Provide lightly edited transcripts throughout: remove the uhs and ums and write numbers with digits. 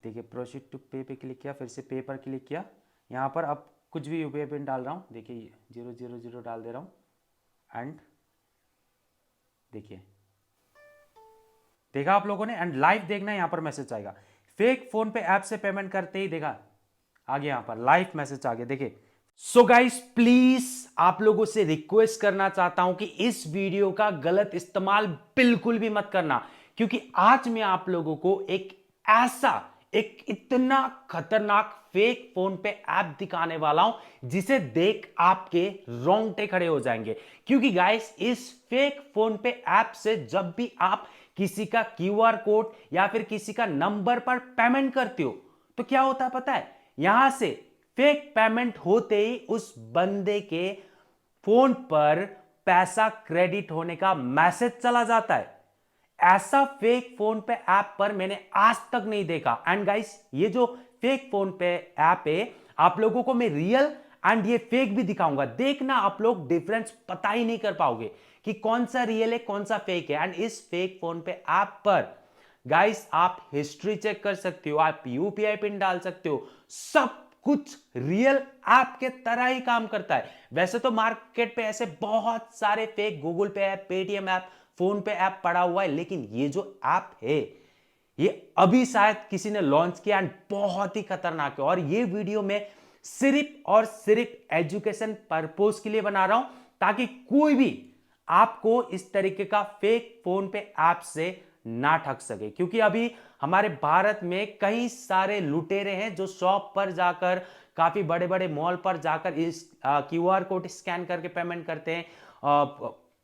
देखिए proceed to पे पे क्लिक किया, फिर से पे पर क्लिक किया। यहाँ पर अब कुछ भी यूपीआई पिन डाल रहा हूँ, देखिए 000 डाल दे रहा हूँ एंड देखिए, देखा आप लोगों ने। एंड लाइव देखना, यहाँ पर मैसेज आएगा। फेक फोन पे ऐप से पेमेंट करते ही देखा आगे यहाँ पर लाइव मैसेज आ गया, देखिए। सो गाइस प्लीज आप लोगों से रिक्वेस्ट करना चाहता हूं कि इस वीडियो का गलत इस्तेमाल बिल्कुल भी मत करना, क्योंकि आज मैं आप लोगों को एक इतना खतरनाक फेक फोन पे ऐप दिखाने वाला हूं जिसे देख आपके रोंगटे खड़े हो जाएंगे। क्योंकि गाइस इस फेक फोन पे ऐप से जब भी आप किसी का क्यूआर कोड या फिर किसी का नंबर पर पेमेंट करते हो तो क्या होता है पता है, यहां से फेक पेमेंट होते ही उस बंदे के फोन पर पैसा क्रेडिट होने का मैसेज चला जाता है। ऐसा फेक फोन पे ऐप पर मैंने आज तक नहीं देखा। एंड गाइस ये जो फेक फोन पे ऐप है, आप लोगों को मैं रियल एंड ये फेक भी दिखाऊंगा। देखना आप लोग डिफरेंस पता ही नहीं कर पाओगे कि कौन सा रियल है कौन सा फेक है। एंड इस फेक फोन पे ऐप पर गाइस आप हिस्ट्री चेक कर सकते हो, आप यूपीआई पिन डाल सकते हो, सब कुछ रियल ऐप के तरह ही काम करता है। वैसे तो मार्केट पे ऐसे बहुत सारे फेक गूगल पे ऐप, पेटीएम ऐप, फोन पे ऐप पड़ा हुआ है, लेकिन ये जो ऐप है ये अभी शायद किसी ने लॉन्च किया एंड बहुत ही खतरनाक है। और ये वीडियो में सिर्फ और सिर्फ एजुकेशन पर्पस के लिए बना रहा हूं, ताकि कोई भी आपको इस तरीके का फेक फोन पे ऐप से ना ठग सके। क्योंकि अभी हमारे भारत में कई सारे लुटेरे हैं जो शॉप पर जाकर, काफी बड़े बड़े मॉल पर जाकर इस क्यूआर कोड स्कैन करके पेमेंट करते हैं,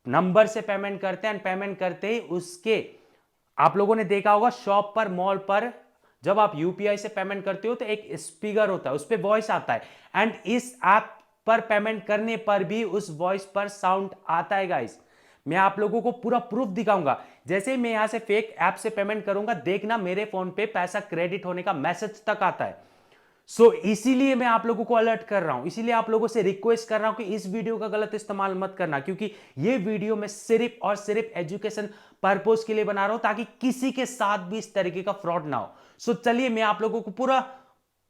नंबर से पेमेंट करते हैं। पेमेंट करते ही उसके आप लोगों ने देखा होगा शॉप पर, मॉल पर जब आप यूपीआई से पेमेंट करते हो तो एक स्पीकर होता है, उस पर वॉइस आता है। एंड इस ऐप पर पेमेंट करने पर भी उस वॉइस पर साउंड आता है गाइस। मैं आप लोगों को पूरा प्रूफ दिखाऊंगा। जैसे ही मैं यहां से फेक ऐप से पेमेंट करूंगा, देखना मेरे फोन पे पैसा क्रेडिट होने का मैसेज तक आता है। इसीलिए मैं आप लोगों को अलर्ट कर रहा हूं, इसीलिए आप लोगों से रिक्वेस्ट कर रहा हूं कि इस वीडियो का गलत इस्तेमाल मत करना, क्योंकि ये वीडियो मैं सिर्फ और सिर्फ एजुकेशन पर्पस के लिए बना रहा हूं, ताकि किसी के साथ भी इस तरीके का फ्रॉड ना हो। चलिए मैं आप लोगों को पूरा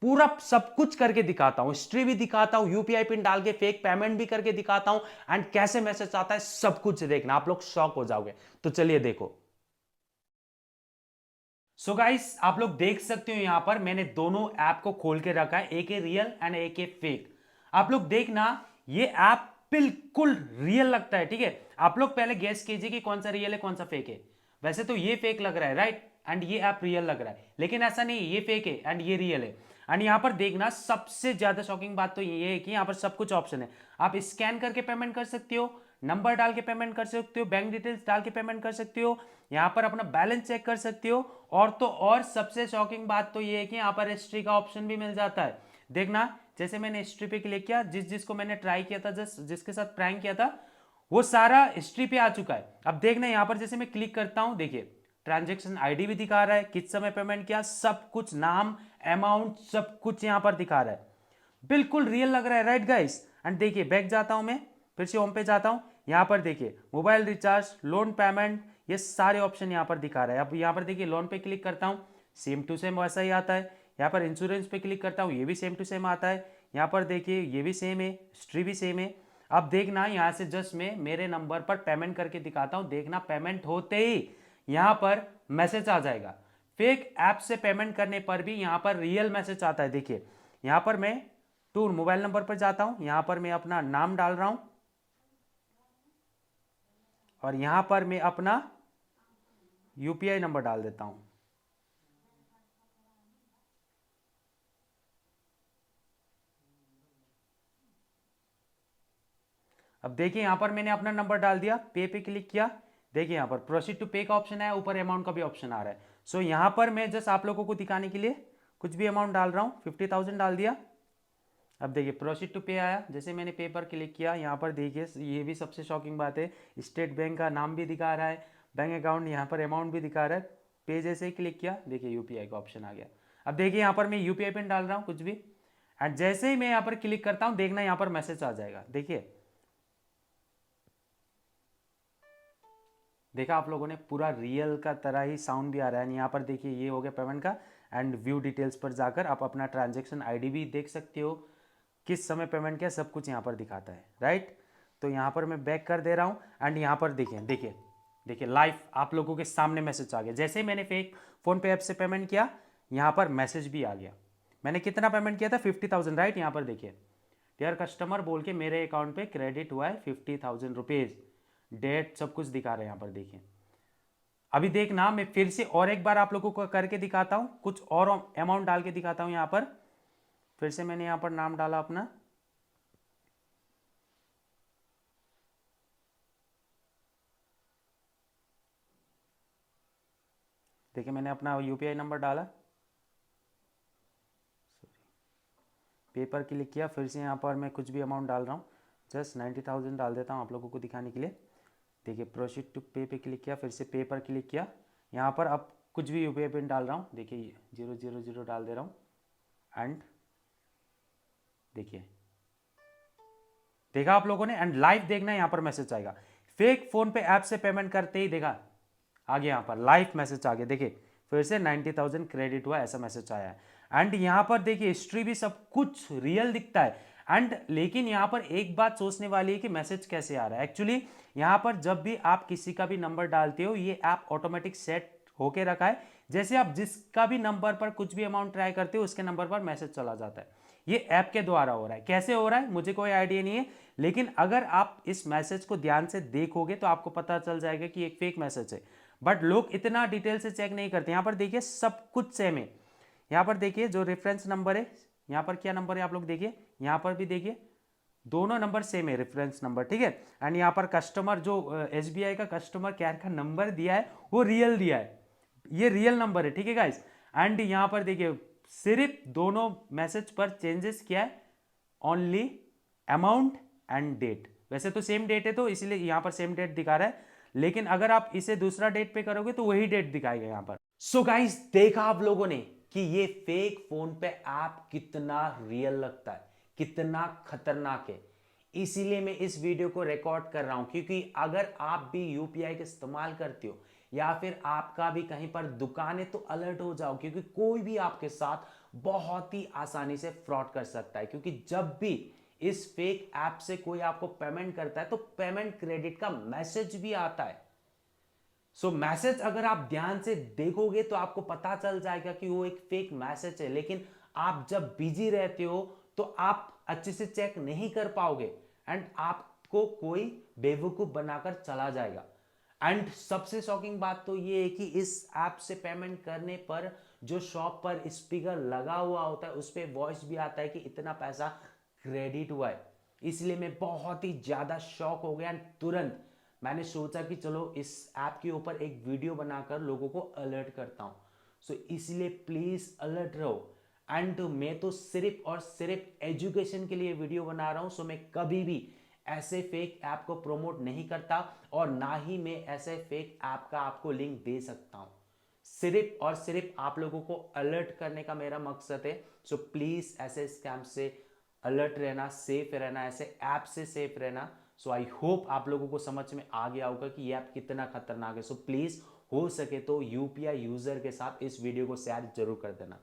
पूरा सब कुछ करके दिखाता हूं, हिस्ट्री भी दिखाता हूं, यूपीआई पिन डाल के फेक पेमेंट भी करके दिखाता हूं, एंड कैसे मैसेज आता है सब कुछ देखना, आप लोग शॉक हो जाओगे। तो चलिए देखो। गाइस आप लोग देख सकते हो यहां पर मैंने दोनों ऐप को खोल के रखा है, एक है रियल एंड एक है फेक। आप लोग देखना ये ऐप बिल्कुल रियल लगता है, ठीक है। आप लोग पहले गेस कीजिए कि कौन सा रियल है कौन सा फेक है। वैसे तो ये फेक लग रहा है, राइट, एंड ये ऐप रियल लग रहा है, लेकिन ऐसा नहीं, ये फेक है एंड ये रियल है। एंड यहां पर देखना सबसे ज्यादा शॉकिंग बात तो ये है कि यहां पर सब कुछ ऑप्शन है। आप स्कैन करके पेमेंट कर सकते हो, नंबर डाल के पेमेंट कर सकते हो, बैंक डिटेल्स डाल के पेमेंट कर सकते हो, यहां पर अपना बैलेंस चेक कर सकते हो। और तो और सबसे शॉकिंग बात तो ये है कि यहां पर हिस्ट्री का ऑप्शन भी मिल जाता है। देखना जैसे मैंने हिस्ट्री पे क्लिक किया, जिसको मैंने ट्राई किया था, जिसके साथ प्रैंक किया था, वो सारा हिस्ट्री पे आ चुका है। अब देखना यहां पर जैसे मैं क्लिक करता हूं, देखिए ट्रांजेक्शन आईडी भी दिखा रहा है, किस समय पेमेंट किया, सब कुछ, नाम, अमाउंट, सब कुछ यहां पर दिखा रहा है। बिल्कुल रियल लग रहा है, राइट गाइस। एंड देखिए बैक जाता हूं मैं, फिर से होम पे जाता हूं, यहां पर देखिए मोबाइल रिचार्ज, लोन पेमेंट, ये सारे ऑप्शन यहां पर दिखा रहा है। अब यहां पर देखिए लोन पे क्लिक करता हूं, सेम टू सेम वैसा ही आता है। यहां पर इंश्योरेंस पे क्लिक करता हूं, ये भी सेम टू सेम आता है। यहां पर देखिए ये भी सेम है, हिस्ट्री भी सेम है। अब देखना यहां से जस्ट मैं मेरे नंबर पर पेमेंट करके दिखाता हूं, देखना पेमेंट होते ही यहां पर मैसेज आ जाएगा। फेक ऐप से पेमेंट करने पर भी यहां पर रियल मैसेज आता है। देखिए यहां पर मैं टू मोबाइल नंबर पर जाता हूं, यहां पर मैं अपना नाम डाल रहा हूं और यहां पर मैं अपना यूपीआई नंबर डाल देता हूं। अब देखिए यहां पर मैंने अपना नंबर डाल दिया, पे क्लिक किया, देखिए यहां पर प्रोसीड टू पे का ऑप्शन है, ऊपर अमाउंट का भी ऑप्शन आ रहा है। यहां पर मैं जस्ट आप लोगों को दिखाने के लिए कुछ भी अमाउंट डाल रहा हूं, 50,000 डाल दिया। अब देखिए प्रोसीड टू पे आया, जैसे मैंने पे पर क्लिक किया, यहाँ पर देखिए ये भी सबसे शॉकिंग बात है, स्टेट बैंक का नाम भी दिखा रहा है, बैंक अकाउंट, यहाँ पर अमाउंट भी दिखा रहा है। पे जैसे ही क्लिक किया, देखिए यूपीआई का ऑप्शन आ गया। अब देखिए यहाँ पर मैं यूपीआई पिन डाल रहा हूँ कुछ भी, एंड जैसे ही मैं यहाँ पर क्लिक करता हूँ, देखना यहाँ पर मैसेज आ जाएगा। देखिए देखा आप लोगों ने, पूरा रियल का तरह ही साउंड भी आ रहा है। यहाँ पर देखिए ये हो गया पेमेंट का, एंड व्यू डिटेल्स पर जाकर आप अपना ट्रांजैक्शन आईडी भी देख सकते हो, किस समय पेमेंट किया, सब कुछ यहाँ पर दिखाता है, राइट। तो यहाँ पर मैं बैक कर दे रहा हूँ एंड यहाँ पर देखिए देखिए देखिए लाइव आप लोगों के सामने मैसेज आ गया। जैसे ही मैंने फेक फोन पे ऐप से पेमेंट किया, यहाँ पर मैसेज भी आ गया। मैंने कितना पेमेंट किया था, 50,000, राइट। यहाँ पर देखिए डियर कस्टमर बोल के मेरे अकाउंट पे क्रेडिट हुआ है 50,000 रुपीज़, डेट सब कुछ दिखा रहे हैं यहाँ पर देखिए। अभी देखना मैं फिर से और एक बार आप लोगों को करके दिखाता हूँ, कुछ और अमाउंट डाल के दिखाता हूँ। यहाँ पर फिर से मैंने यहाँ पर नाम डाला अपना, देखिए मैंने अपना यूपीआई नंबर डाला, पेपर क्लिक किया, फिर से यहाँ पर मैं कुछ भी अमाउंट डाल रहा हूँ, जस्ट 90,000 डाल देता हूँ आप लोगों को दिखाने के लिए। देखिए प्रोसीड टू पे पे क्लिक किया, फिर से पे पर क्लिक किया, यहाँ पर अब कुछ भी यूपीआई पिन डाल रहा हूँ, देखिए 000 डाल दे रहा हूँ एंड देखिए देखा आप लोगों ने। एंड लाइव देखना यहाँ पर मैसेज आएगा, फेक फोन पे ऐप से पेमेंट करते ही देखा आ गया, यहाँ पर लाइव मैसेज आ गया। देखिए फिर से 90,000 क्रेडिट हुआ, ऐसा मैसेज आया है। एंड यहाँ पर देखिए हिस्ट्री भी सब कुछ रियल दिखता है। एंड लेकिन यहाँ पर एक बात सोचने वाली है कि मैसेज कैसे आ रहा है। एक्चुअली यहाँ पर जब भी आप किसी का भी नंबर डालते हो, ये ऐप ऑटोमेटिक सेट होके रखा है। जैसे आप जिसका भी नंबर पर कुछ भी अमाउंट ट्राई करते हो, उसके नंबर पर मैसेज चला जाता है। ये ऐप के द्वारा हो रहा है। कैसे हो रहा है मुझे कोई आइडिया नहीं है, लेकिन अगर आप इस मैसेज को ध्यान से देखोगे तो आपको पता चल जाएगा कि एक फेक मैसेज है। बट लोग इतना डिटेल से चेक नहीं करते। यहाँ पर देखिए सब कुछ सेम है। यहाँ पर देखिए जो रेफरेंस नंबर है, यहाँ पर क्या नंबर है आप लोग देखिए, यहाँ पर भी देखिए दोनों नंबर सेम है, रेफरेंस नंबर, ठीक है। एंड यहाँ पर कस्टमर जो एसबीआई का कस्टमर केयर का नंबर दिया है वो रियल दिया है, ये रियल नंबर है, ठीक है गाइस। एंड यहाँ पर देखिए सिर्फ दोनों मैसेज पर चेंजेस किया है, ओनली अमाउंट एंड डेट। वैसे तो सेम डेट है तो इसलिए यहाँ पर सेम डेट दिखा रहा है, लेकिन अगर आप इसे दूसरा डेट पे करोगे तो वही डेट दिखाएगा यहाँ पर। सो गाइस देखा आप लोगों ने कि ये फेक फोन पे ऐप कितना रियल लगता है, कितना खतरनाक है। इसीलिए मैं इस वीडियो को रिकॉर्ड कर रहा हूं, क्योंकि अगर आप भी यूपीआई का इस्तेमाल करते हो या फिर आपका भी कहीं पर दुकान है तो अलर्ट हो जाओ, क्योंकि कोई भी आपके साथ बहुत ही आसानी से फ्रॉड कर सकता है। क्योंकि जब भी इस फेक ऐप से कोई आपको पेमेंट करता है तो पेमेंट क्रेडिट का मैसेज भी आता है। सो मैसेज अगर आप ध्यान से देखोगे तो आपको पता चल जाएगा कि वो एक फेक मैसेज है, लेकिन आप जब बिजी रहते हो तो आप अच्छे से चेक नहीं कर पाओगे एंड आपको कोई बेवकूफ बनाकर चला जाएगा। एंड सबसे शॉकिंग बात तो ये है कि इस ऐप से पेमेंट करने पर जो शॉप पर स्पीकर लगा हुआ होता है उस पर वॉइस भी आता है कि इतना पैसा क्रेडिट हुआ है। इसलिए मैं बहुत ही ज्यादा शॉक हो गया एंड तुरंत मैंने सोचा कि चलो इस ऐप के ऊपर एक वीडियो बनाकर लोगों को अलर्ट करता हूं। सो इसलिए प्लीज अलर्ट रहो। एंड मैं तो सिर्फ और सिर्फ एजुकेशन के लिए वीडियो बना रहा हूं। सो मैं कभी भी ऐसे फेक ऐप को प्रमोट नहीं करता और ना ही मैं ऐसे फेक ऐप का आपको लिंक दे सकता हूं। सिर्फ और सिर्फ आप लोगों को अलर्ट करने का मेरा मकसद है। सो प्लीज ऐसे स्कैम से अलर्ट रहना, सेफ रहना, ऐसे ऐप से सेफ रहना। सो आई होप आप लोगों को समझ में आ गया होगा कि ये ऐप कितना खतरनाक है। सो प्लीज हो सके तो यूपीआई यूजर के साथ इस वीडियो को शेयर जरूर कर देना।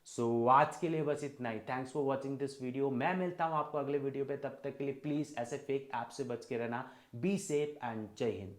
सो आज के लिए बस इतना ही। Thanks for watching this video. मैं मिलता हूं आपको अगले वीडियो पे, तब तक के लिए प्लीज ऐसे फेक ऐप से बच के रहना। बी सेफ एंड जय हिंद।